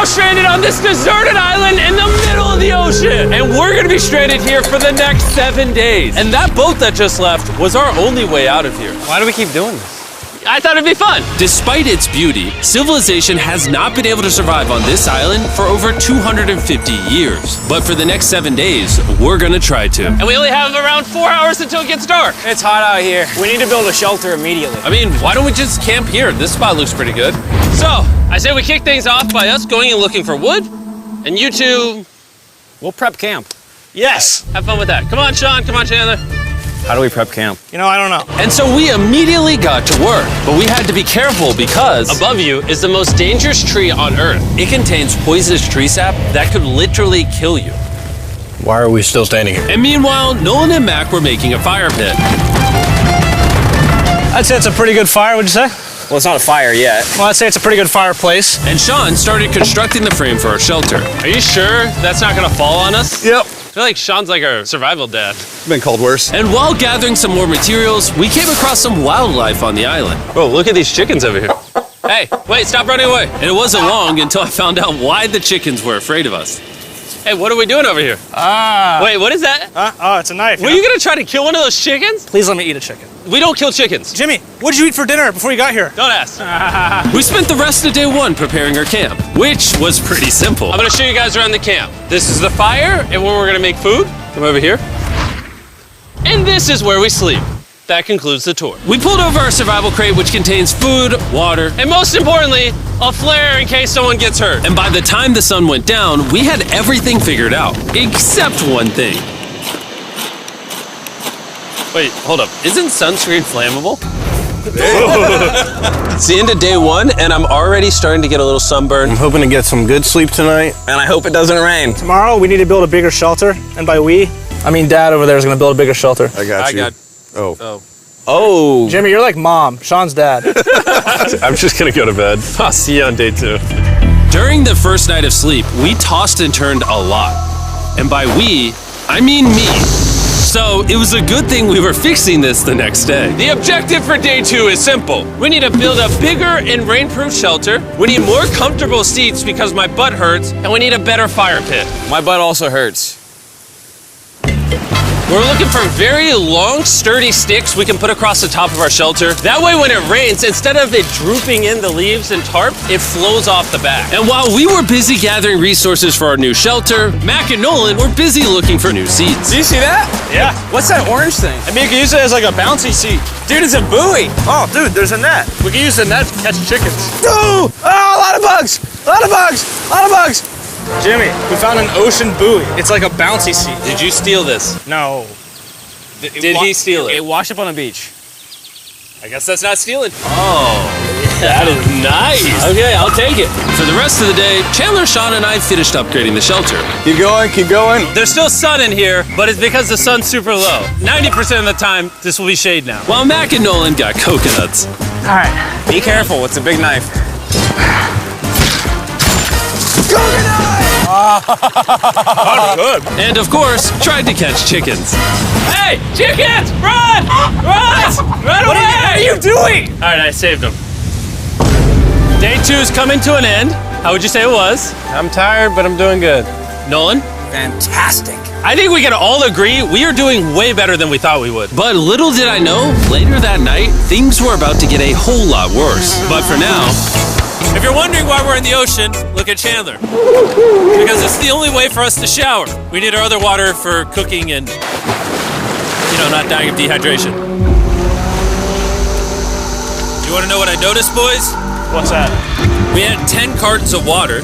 stranded on this deserted island in the middle of the ocean. And we're gonna be stranded here for the next 7 days. And that boat that just left was our only way out of here. Why do we keep doing this? I thought it'd be fun. Despite its beauty, civilization has not been able to survive on this island for over 250 years. But for the next 7 days, we're gonna try to. And we only have around 4 hours until it gets dark. It's hot out here. We need to build a shelter immediately. I mean, why don't we just camp here? This spot looks pretty good. So, I say we kick things off by us going and looking for wood, and you two... We'll prep camp. Yes! Have fun with that. Come on, Sean. Come on, Chandler. How do we prep camp? You know, I don't know. And so we immediately got to work, but we had to be careful because Above you is the most dangerous tree on Earth. it contains poisonous tree sap that could literally kill you. Why are we still standing here? And meanwhile, Nolan and Mac were making a fire pit. I'd say it's a pretty good fire, would you say? Well, it's not a fire yet. Well, I'd say it's a pretty good fireplace. And Sean started constructing the frame for our shelter. Are you sure that's not gonna fall on us? Yep. I feel like Sean's like our survival dad. Been called worse. And while gathering some more materials, we came across some wildlife on the island. Whoa, look at these chickens over here. Hey, wait, stop running away. And it wasn't long until I found out why the chickens were afraid of us. Hey, what are we doing over here? Wait, what is that? Oh, it's a knife. Were you gonna try to kill one of those chickens? Please let me eat a chicken. We don't kill chickens. Jimmy, what did you eat for dinner before you got here? Don't ask. We spent the rest of day one preparing our camp, which was pretty simple. I'm gonna show you guys around the camp. This is the fire and where we're gonna make food. Come over here. And this is where we sleep. That concludes the tour. We pulled over our survival crate, which contains food, water, And most importantly, a flare in case someone gets hurt. and by the time the sun went down, we had everything figured out, except one thing. Wait, hold up. Isn't sunscreen flammable? It's the end of day one, and I'm already starting to get a little sunburn. I'm hoping to get some good sleep tonight. And I hope it doesn't rain. Tomorrow, we need to build a bigger shelter. And by we, I mean Dad over there is going to build a bigger shelter. I got you. Oh. Oh. Jimmy, you're like Mom. Sean's dad. I'm just gonna go to bed. I'll see you on day 2. During the first night of sleep, we tossed and turned a lot. And by we, I mean me. So it was a good thing we were fixing this the next day. The objective for day 2 is simple. We need to build a bigger and rainproof shelter. We need more comfortable seats because my butt hurts, and we need a better fire pit. My butt also hurts. We're looking for very long, sturdy sticks we can put across the top of our shelter. That way when it rains, instead of it drooping in the leaves and tarp, it flows off the back. And while we were busy gathering resources for our new shelter, Mac and Nolan were busy looking for new seats. Do you see that? Yeah. What's that orange thing? I mean, you can use it as like a bouncy seat. Dude, it's a buoy. Oh, dude, there's a net. We can use the net to catch chickens. Oh, a lot of bugs. A lot of bugs. A lot of bugs. Jimmy, we found an ocean buoy. It's like a bouncy seat. Did you steal this? No. Did he steal it? It washed up on the beach. I guess that's not stealing. Oh, that is nice. Okay, I'll take it. For the rest of the day, Chandler, Sean, and I finished upgrading the shelter. Keep going, keep going. There's still sun in here, but it's because the sun's super low. 90% of the time, this will be shade now. While Mac and Nolan got coconuts. All right. Be careful. It's a big knife. Good. And of course, tried to catch chickens. Hey, chickens, run! Run! Run away! What are you doing? All right, I saved them. Day 2's coming to an end. How would you say it was? I'm tired, but I'm doing good. Nolan? Fantastic. I think we can all agree we are doing way better than we thought we would. But little did I know, later that night, things were about to get a whole lot worse. But for now, If you're wondering why we're in the ocean, look at Chandler. Because it's the only way for us to shower. We need our other water for cooking and, not dying of dehydration. You want to know what I noticed, boys? What's that? We had 10 cartons of water,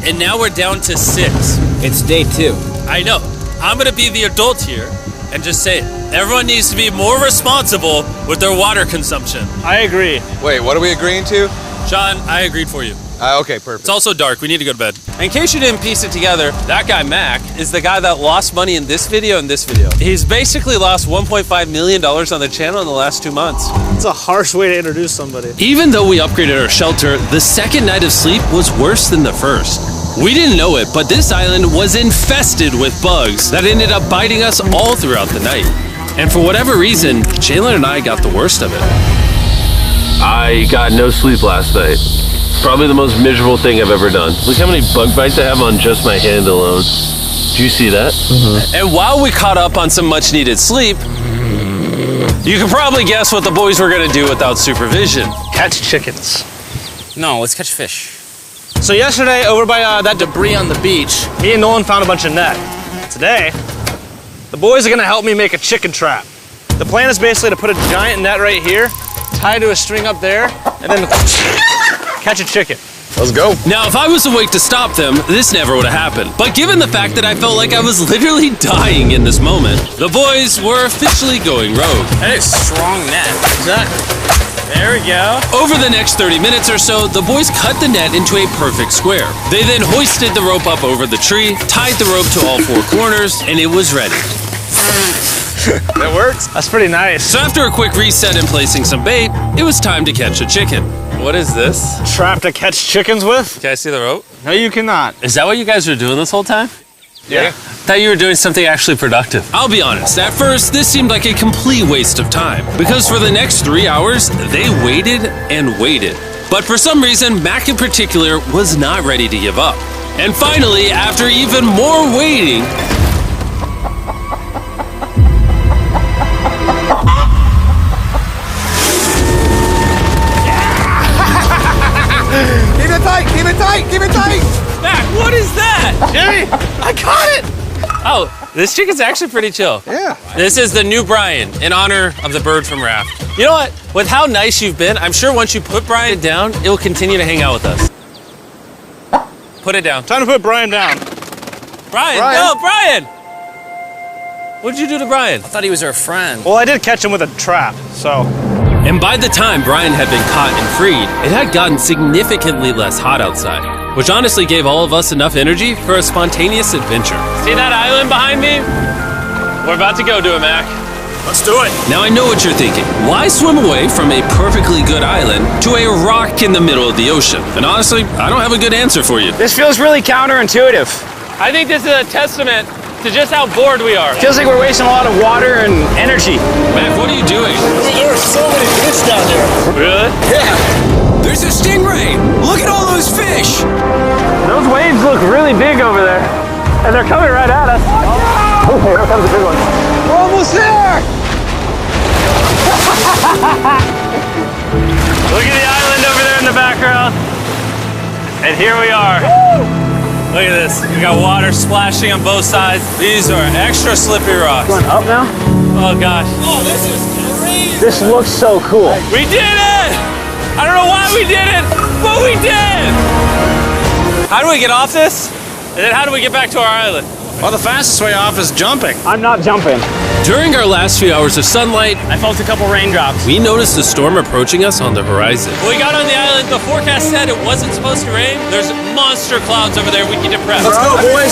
and now we're down to 6. It's day 2. I know. I'm going to be the adult here and just say it. Everyone needs to be more responsible with their water consumption. I agree. Wait, what are we agreeing to? Sean, I agreed for you. Okay, perfect. It's also dark. We need to go to bed. In case you didn't piece it together, that guy Mac is the guy that lost money in this video and this video. He's basically lost $1.5 million on the channel in the last 2 months. It's a harsh way to introduce somebody. even though we upgraded our shelter, the second night of sleep was worse than the first. We didn't know it, but this island was infested with bugs that ended up biting us all throughout the night. And for whatever reason, Chandler and I got the worst of it. I got no sleep last night. Probably the most miserable thing I've ever done. Look how many bug bites I have on just my hand alone. Do you see that? And while we caught up on some much needed sleep, you can probably guess what the boys were gonna do without supervision. Catch chickens. No, let's catch fish. So yesterday, over by that debris on the beach, me and Nolan found a bunch of net. Today, the boys are gonna help me make a chicken trap. The plan is basically to put a giant net right here, tie to a string up there, and then catch a chicken. Let's go. Now, if I was awake to stop them, this never would have happened. But given the fact that I felt like I was literally dying in this moment, the boys were officially going rogue. That is strong net. Exactly. There we go. Over the next 30 minutes or so, the boys cut the net into a perfect square. They then hoisted the rope up over the tree, tied the rope to all four corners, and it was ready. That works. That's pretty nice. So after a quick reset and placing some bait, it was time to catch a chicken. What is this? Trap to catch chickens with? Can I see the rope? No, you cannot. Is that what you guys were doing this whole time? Yeah. I thought you were doing something actually productive. I'll be honest, at first, this seemed like a complete waste of time. Because for the next 3 hours, they waited and waited. But for some reason, Mac in particular was not ready to give up. And finally, after even more waiting, Keep it tight, keep it tight, keep it tight. Mac, what is that? Jimmy, I caught it! Oh, this chicken's actually pretty chill. Yeah. This is the new Brian in honor of the bird from Raft. You know what? With how nice you've been, I'm sure once you put Brian down, it will continue to hang out with us. Put it down. Time to put Brian down. Brian, Brian. no, Brian! What'd you do to Brian? I thought he was our friend. Well, I did catch him with a trap, so. and by the time Brian had been caught and freed, it had gotten significantly less hot outside, which honestly gave all of us enough energy for a spontaneous adventure. See that island behind me? We're about to go to it, Mac. Let's do it. Now I know what you're thinking. Why swim away from a perfectly good island to a rock in the middle of the ocean? And honestly, I don't have a good answer for you. This feels really counterintuitive. I think this is a testament to just how bored we are. Feels like we're wasting a lot of water and energy. Mac, what are you doing? There are so many fish down here. Really? Yeah. There's a stingray. Look at all those fish. Those waves look really big over there. And they're coming right at us. Oh, here comes a big one. We're almost there. Look at the island over there in the background. And here we are. Look at this. We got water splashing on both sides. These are extra slippery rocks. Going up now? Oh gosh. Oh, this is crazy. This looks so cool. We did it! I don't know why we did it, but we did! How do we get off this? And then how do we get back to our island? Well, the fastest way off is jumping. I'm not jumping. During our last few hours of sunlight, I felt a couple raindrops. we noticed a storm approaching us on the horizon. When we got on the island, the forecast said it wasn't supposed to rain. There's monster clouds over there we can depress. Let's go, boys.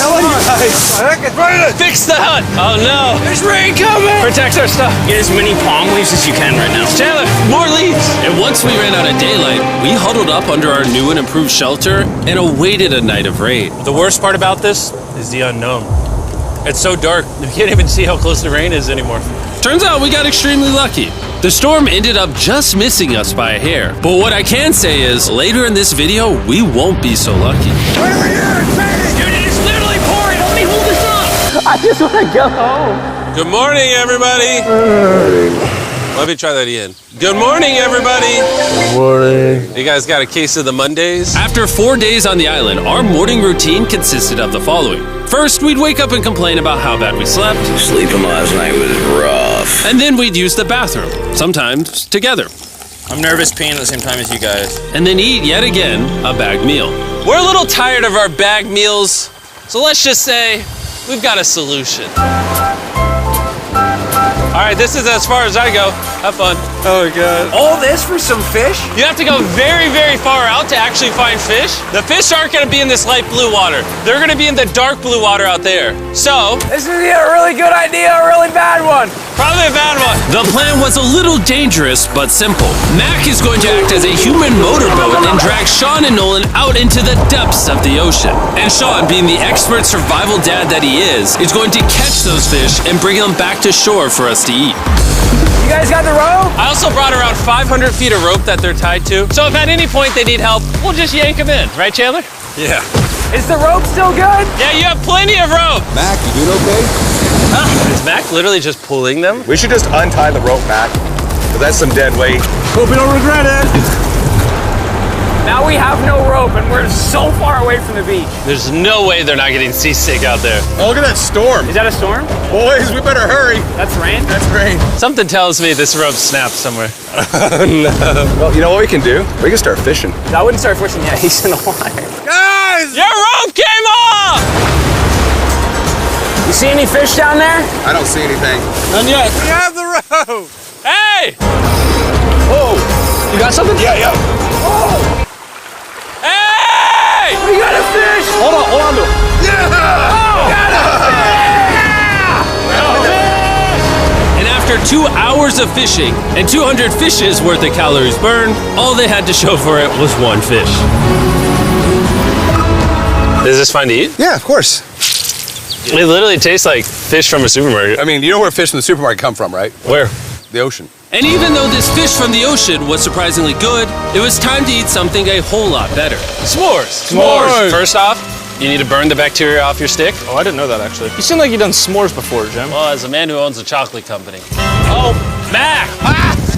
Fix the hut! Oh no! There's rain coming. Protect our stuff. Get as many palm leaves as you can right now. Chandler, more leaves! And once we ran out of daylight, we huddled up under our new and improved shelter and awaited a night of rain. The worst part about this is the unknown. It's so dark, you can't even see how close the rain is anymore. Turns out we got extremely lucky. The storm ended up just missing us by a hair. But what I can say is, later in this video, we won't be so lucky. Over here, it's raining. Dude, it is literally pouring! Help me hold this up! I just want to go home. Good morning, everybody! Let me try that again. Good morning, everybody! Good morning. You guys got a case of the Mondays? After 4 days on the island, our morning routine consisted of the following. First, we'd wake up and complain about how bad we slept. Sleeping last night was rough. And then we'd use the bathroom, sometimes together. I'm nervous peeing at the same time as you guys. And then eat yet again a bagged meal. We're a little tired of our bag meals, so let's just say we've got a solution. All right, this is as far as I go. Have fun. Oh, God. All this for some fish? You have to go very, very far out to actually find fish. The fish aren't gonna be in this light blue water. They're gonna be in the dark blue water out there. So, This is either a really good idea or a really bad one. probably a bad one. The plan was a little dangerous, but simple. Mac is going to act as a human motorboat and drag Sean and Nolan out into the depths of the ocean. And Sean, being the expert survival dad that he is going to catch those fish and bring them back to shore for us to eat. You guys got the rope? I also brought around 500 feet of rope that they're tied to. So if at any point they need help, we'll just yank them in. Right, Chandler? Yeah. Is the rope still good? Yeah, you have plenty of rope. Mac, you doing okay? Is Mac literally just pulling them? We should just untie the rope, Mac. Because that's some dead weight. Hope you don't regret it. Now we have no rope and we're so far away from the beach. There's no way they're not getting seasick out there. Oh, look at that storm. Is that a storm? Boys, we better hurry. That's rain? That's rain. Something tells me this rope snapped somewhere. No. Well, you know what we can do? We can start fishing. I wouldn't start fishing yet. He's in the water. Guys! Your rope came off! You see any fish down there? I don't see anything. None yet. We have the rope. Hey! Oh! You got something? Yeah. Hey! We got a fish! Hold on to it. And after 2 hours of fishing and 200 fishes worth of calories burned, all they had to show for it was one fish. Is this fun to eat? Yeah, of course. It literally tastes like fish from a supermarket. I mean, you know where fish from the supermarket come from, right? Where? The ocean. And even though this fish from the ocean was surprisingly good, it was time to eat something a whole lot better. S'mores. S'mores. First off, you need to burn the bacteria off your stick. Oh, I didn't know that actually. You seem like you've done s'mores before, Jim. Well, as a man who owns a chocolate company. Oh, Mac!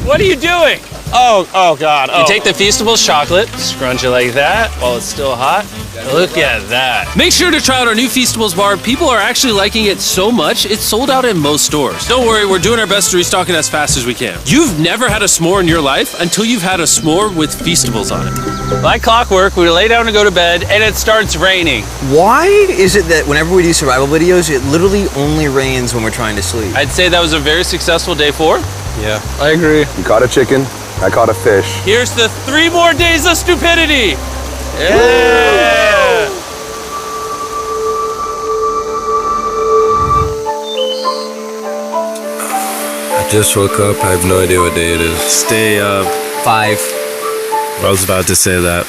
What are you doing? Oh God. You take the Feastables chocolate, scrunch it like that while it's still hot. Look at that. Make sure to try out our new Feastables bar. People are actually liking it so much, it's sold out in most stores. Don't worry, we're doing our best to restock it as fast as we can. You've never had a s'more in your life until you've had a s'more with Feastables on it. Like clockwork, we lay down to go to bed and it starts raining. Why is it that whenever we do survival videos, it literally only rains when we're trying to sleep? I'd say that was a very successful day 4. Yeah. I agree. You caught a chicken. I caught a fish. Here's the 3 more days of stupidity. Yeah. I just woke up. I have no idea what day it is. Stay up. 5. I was about to say that.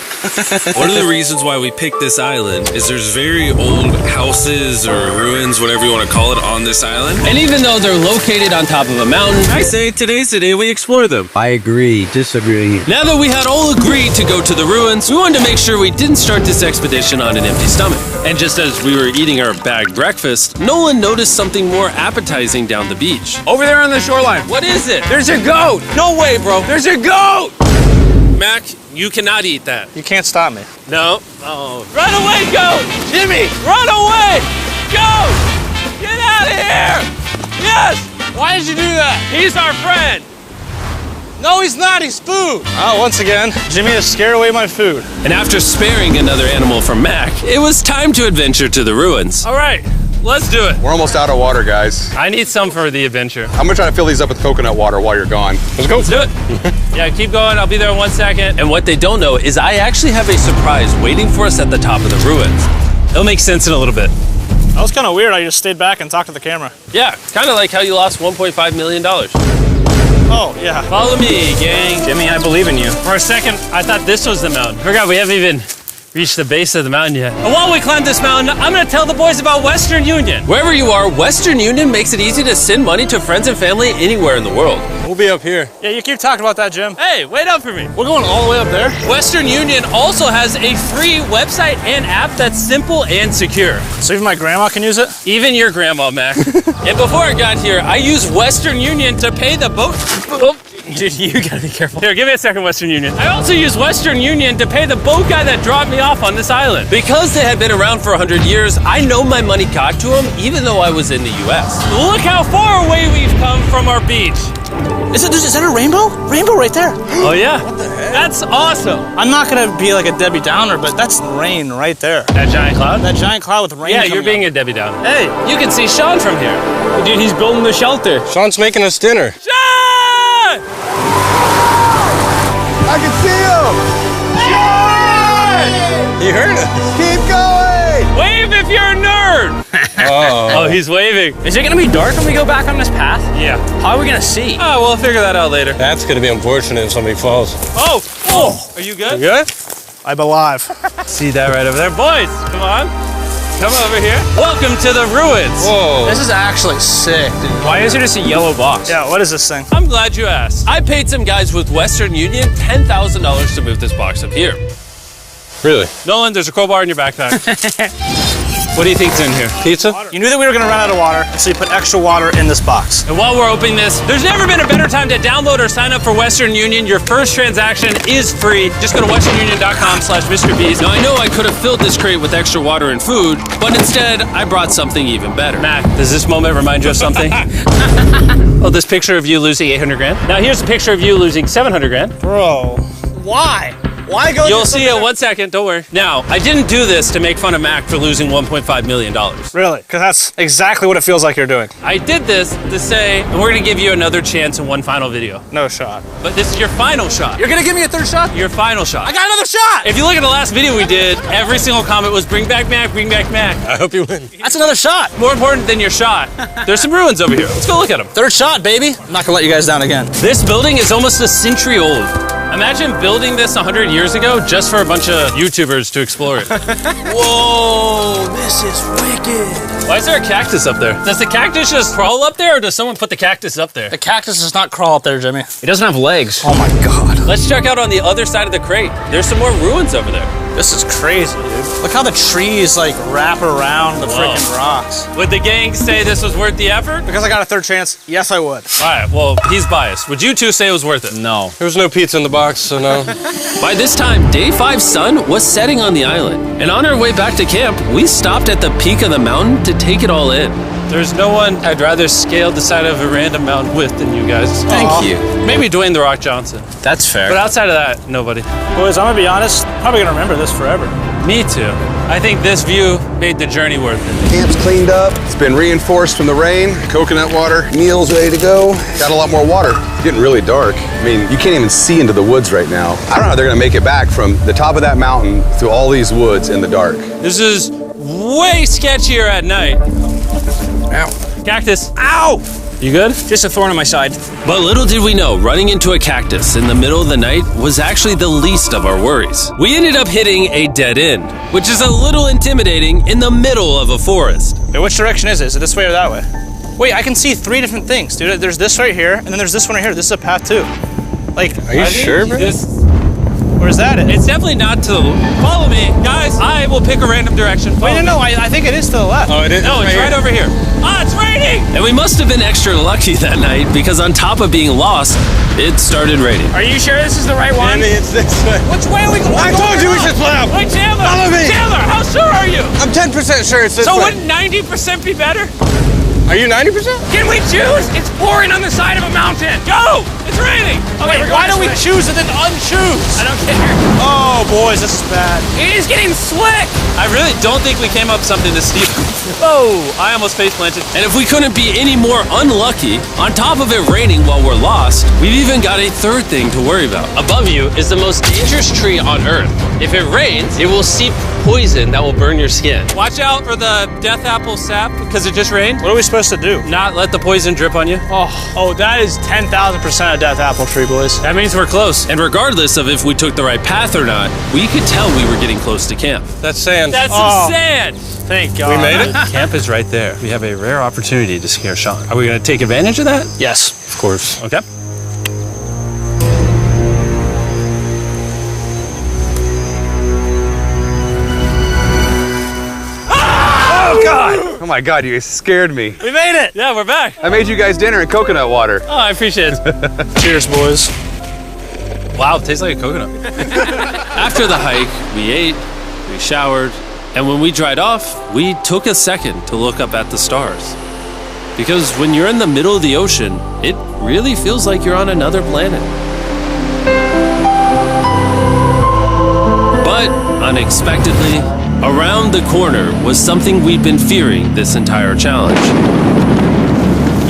One of the reasons why we picked this island is there's very old houses or ruins, whatever you want to call it, on this island. And even though they're located on top of a mountain, I say today's the day we explore them. I agree. Disagree. Now that we had all agreed to go to the ruins, we wanted to make sure we didn't start this expedition on an empty stomach. And just as we were eating our bag breakfast, Nolan noticed something more appetizing down the beach. Over there on the shoreline. what is it? There's a goat. No way, bro. There's a goat. Mac, you cannot eat that. You can't stop me. No. Oh. Run away, goat! Jimmy! Run away! Goat! Get out of here! Yes! Why did you do that? He's our friend! No, he's not. He's food. Oh, once again, Jimmy has scared away my food. And after sparing another animal from Mac, it was time to adventure to the ruins. All right, let's do it. We're almost out of water, guys. I need some for the adventure. I'm gonna try to fill these up with coconut water while you're gone. Let's go. Let's do it. Yeah, keep going. I'll be there in 1 second. And what they don't know is I actually have a surprise waiting for us at the top of the ruins. It'll make sense in a little bit. That was kind of weird. I just stayed back and talked to the camera. Yeah, kind of like how you lost $1.5 million. Oh, yeah. Follow me, gang. Jimmy, I believe in you. For a second, I thought this was the mountain. Forgot we haven't even reached the base of the mountain yet. And while we climb this mountain, I'm gonna tell the boys about Western Union. Wherever you are, Western Union makes it easy to send money to friends and family anywhere in the world. We'll be up here. Yeah, you keep talking about that, Jim. Hey, wait up for me. We're going all the way up there. Western Union also has a free website and app that's simple and secure. So even my grandma can use it? Even your grandma, Mac. And before I got here, I used Western Union to pay the boat. Oh, dude, you gotta be careful. Here, give me a second, Western Union. I also used Western Union to pay the boat guy that dropped me off on this island. Because they had been around for 100 years, I know my money got to them even though I was in the US. Look how far away we've come from our beach. Is that a rainbow? Rainbow right there. Oh yeah? What the heck? That's awesome. I'm not gonna be like a Debbie Downer, but that's rain right there. That giant cloud? That giant cloud with rain. Yeah, you're being a Debbie Downer. Hey, you can see Sean from here. Dude, he's building the shelter. Sean's making us dinner. Sean! I can see him! You heard it. Keep going! Wave if you're a nerd! Oh, he's waving. Is it gonna be dark when we go back on this path? Yeah. How are we gonna see? Oh, we'll figure that out later. That's gonna be unfortunate if somebody falls. Oh! Oh! Are you good? You good? I'm alive. See that right over there? Boys, come on. Come over here. Welcome to the ruins. Whoa. This is actually sick, dude. Why is it just a yellow box? Yeah, what is this thing? I'm glad you asked. I paid some guys with Western Union $10,000 to move this box up here. Really? Nolan, there's a crowbar in your backpack. What do you think's in here? Pizza? You knew that we were gonna run out of water, so you put extra water in this box. And while we're opening this, there's never been a better time to download or sign up for Western Union. Your first transaction is free. Just go to westernunion.com/MrBeast. Now, I know I could have filled this crate with extra water and food, but instead, I brought something even better. Matt, does this moment remind you of something? Oh, this picture of you losing 800 grand? Now here's a picture of you losing 700 grand. Bro, why? Why go? You'll see it in 1 second, don't worry. Now, I didn't do this to make fun of Mac for losing $1.5 million. Really? Because that's exactly what it feels like you're doing. I did this to say, and we're gonna give you another chance in one final video. No shot. But this is your final shot. You're gonna give me a third shot? Your final shot. I got another shot! If you look at the last video we did, every single comment was bring back Mac, bring back Mac. I hope you win. That's another shot. More important than your shot, there's some ruins over here. Let's go look at them. Third shot, baby. I'm not gonna let you guys down again. This building is almost a century old. Imagine building this 100 years ago just for a bunch of YouTubers to explore it. Whoa, this is wicked. Why is there a cactus up there? Does the cactus just crawl up there, or does someone put the cactus up there? The cactus does not crawl up there, Jimmy. It doesn't have legs. Oh my God. Let's check out on the other side of the crate. There's some more ruins over there. This is crazy, dude. Look how the trees like wrap around the freaking rocks. Would the gang say this was worth the effort? Because I got a third chance, yes I would. All right, well, he's biased. Would you two say it was worth it? No. There was no pizza in the box, so no. By this time, Day 5's sun was setting on the island, and on our way back to camp, we stopped at the peak of the mountain to take it all in. There's no one I'd rather scale the side of a random mountain with than you guys. Thank you. Maybe Dwayne The Rock Johnson. That's fair. But outside of that, nobody. Boys, I'm gonna be honest, probably gonna remember this forever. Me too. I think this view made the journey worth it. Camp's cleaned up. It's been reinforced from the rain. Coconut water. Meals ready to go. Got a lot more water. It's getting really dark. I mean, you can't even see into the woods right now. I don't know how they're gonna make it back from the top of that mountain through all these woods in the dark. This is way sketchier at night. Ow. Cactus. Ow! You good? Just a thorn on my side. But little did we know, running into a cactus in the middle of the night was actually the least of our worries. We ended up hitting a dead end, which is a little intimidating in the middle of a forest. Wait, which direction is it? Is it this way or that way? Wait, I can see 3 different things, dude. There's this right here, and then there's this one right here. This is a path too. Like, Are you sure, bro? where's that at? It's definitely not to the... Follow me. Guys, I will pick a random direction. Wait, no, I think it is to the left. Oh, it is? No, it's right over here. Ah, it's raining! And we must have been extra lucky that night because on top of being lost, it started raining. Are you sure this is the right one? It's this way. Which way are we going? I told you we should split up. Wait, Chandler! Follow me. Chandler, how sure are you? I'm 10% sure it's this So way. wouldn't 90% be better? Are you 90%? Can we choose? It's pouring on the side of a mountain. Go! It's raining! Okay, Wait, why don't we choose and then unchoose? I don't care. Oh, boys, this is bad. It is getting slick. I really don't think we came up with something to steal. Oh, I almost face planted. And if we couldn't be any more unlucky, on top of it raining while we're lost, we've even got a third thing to worry about. Above you is the most dangerous tree on Earth. If it rains, it will seep poison that will burn your skin. Watch out for the death apple sap because it just rained. What are we supposed to do? Not let the poison drip on you. Oh, that is 10,000% a death apple tree, boys. That means we're close. And regardless of if we took the right path or not, we could tell we were getting close to camp. That's sand. That's Oh. some sand. Thank God. We made it? Camp is right there. We have a rare opportunity to scare Sean. Are we going to take advantage of that? Yes. Of course. Okay. Oh, God. Oh my God, you guys scared me. We made it. Yeah, we're back. I made you guys dinner in coconut water. Oh, I appreciate it. Cheers, boys. Wow, it tastes like a coconut. After the hike, we ate, we showered, and when we dried off, we took a second to look up at the stars. Because when you're in the middle of the ocean, it really feels like you're on another planet. But unexpectedly, around the corner was something we'd been fearing this entire challenge.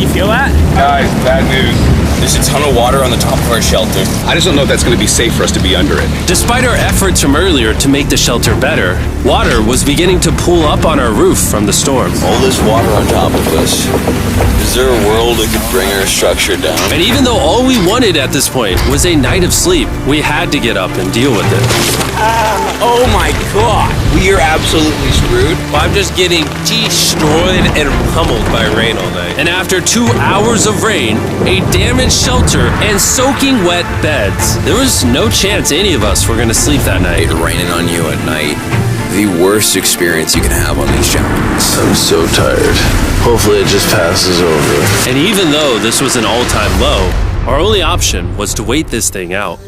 You feel that? Guys, bad news. There's a ton of water on the top of our shelter. I just don't know if that's going to be safe for us to be under it. Despite our efforts from earlier to make the shelter better, Water was beginning to pool up on our roof from the storm. All this water on top of us. Is there a world that could bring our structure down? And even though all we wanted at this point was a night of sleep, we had to get up and deal with it. Oh my god. We are absolutely screwed. I'm just getting destroyed and pummeled by rain all night. And after 2 hours of rain, a damaged shelter, and soaking wet beds, there was no chance any of us were going to sleep that night. Raining on you at night. The worst experience you can have on these challenges. I'm so tired. Hopefully it just passes over. And even though this was an all-time low, our only option was to wait this thing out.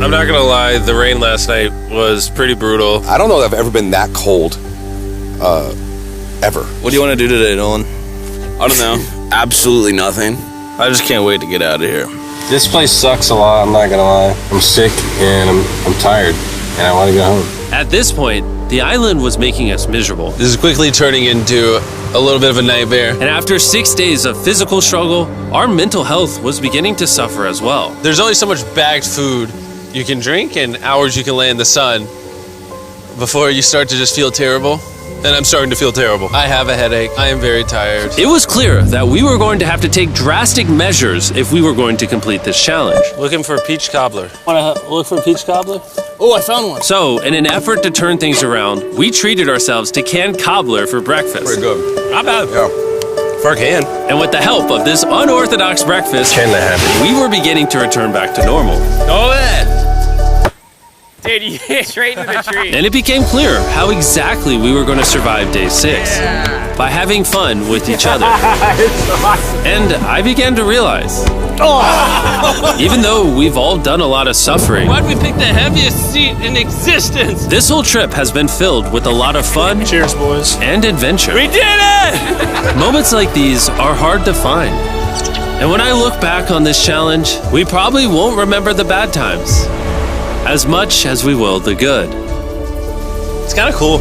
I'm not gonna lie, the rain last night was pretty brutal. I don't know that I've ever been that cold, ever. What do you want to do today, Nolan? I don't know. Absolutely nothing. I just can't wait to get out of here. This place sucks a lot, I'm not gonna lie. I'm sick and I'm tired and I wanna go home. At this point, the island was making us miserable. This is quickly turning into a little bit of a nightmare. And after 6 days of physical struggle, our mental health was beginning to suffer as well. There's only so much bagged food you can drink and hours you can lay in the sun before you start to just feel terrible. And I'm starting to feel terrible. I have a headache. I am very tired. It was clear that we were going to have to take drastic measures if we were going to complete this challenge. Looking for a peach cobbler. Want to look for a peach cobbler? Oh, I found one. So, in an effort to turn things around, we treated ourselves to canned cobbler for breakfast. Pretty good. Not bad. Yeah. For a can. And with the help of this unorthodox breakfast, Can that happen? we were beginning to return back to normal. Go ahead. Dude, you hit straight into the tree. And it became clear how exactly we were going to survive day 6. By having fun with each other. And I began to realize, even though we've all done a lot of suffering, Why'd we pick the heaviest seat in existence? this whole trip has been filled with a lot of fun Cheers, boys. and adventure. We did it! Moments like these are hard to find. And when I look back on this challenge, we probably won't remember the bad times as much as we will the good. It's kind of cool.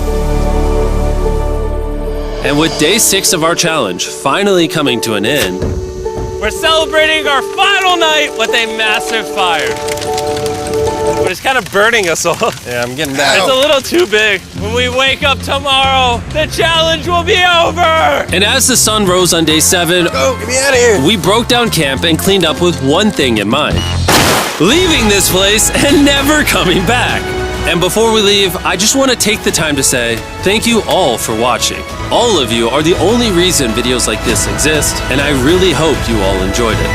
And with day 6 of our challenge finally coming to an end, We're celebrating our final night with a massive fire. But it's kind of burning us all. Yeah, I'm getting that. It's a little too big. When we wake up tomorrow, the challenge will be over! and as the sun rose on day 7, Oh, get me out of here. we broke down camp and cleaned up with one thing in mind: leaving this place and never coming back. And before we leave, I just want to take the time to say thank you all for watching. All of you are the only reason videos like this exist, and I really hope you all enjoyed it.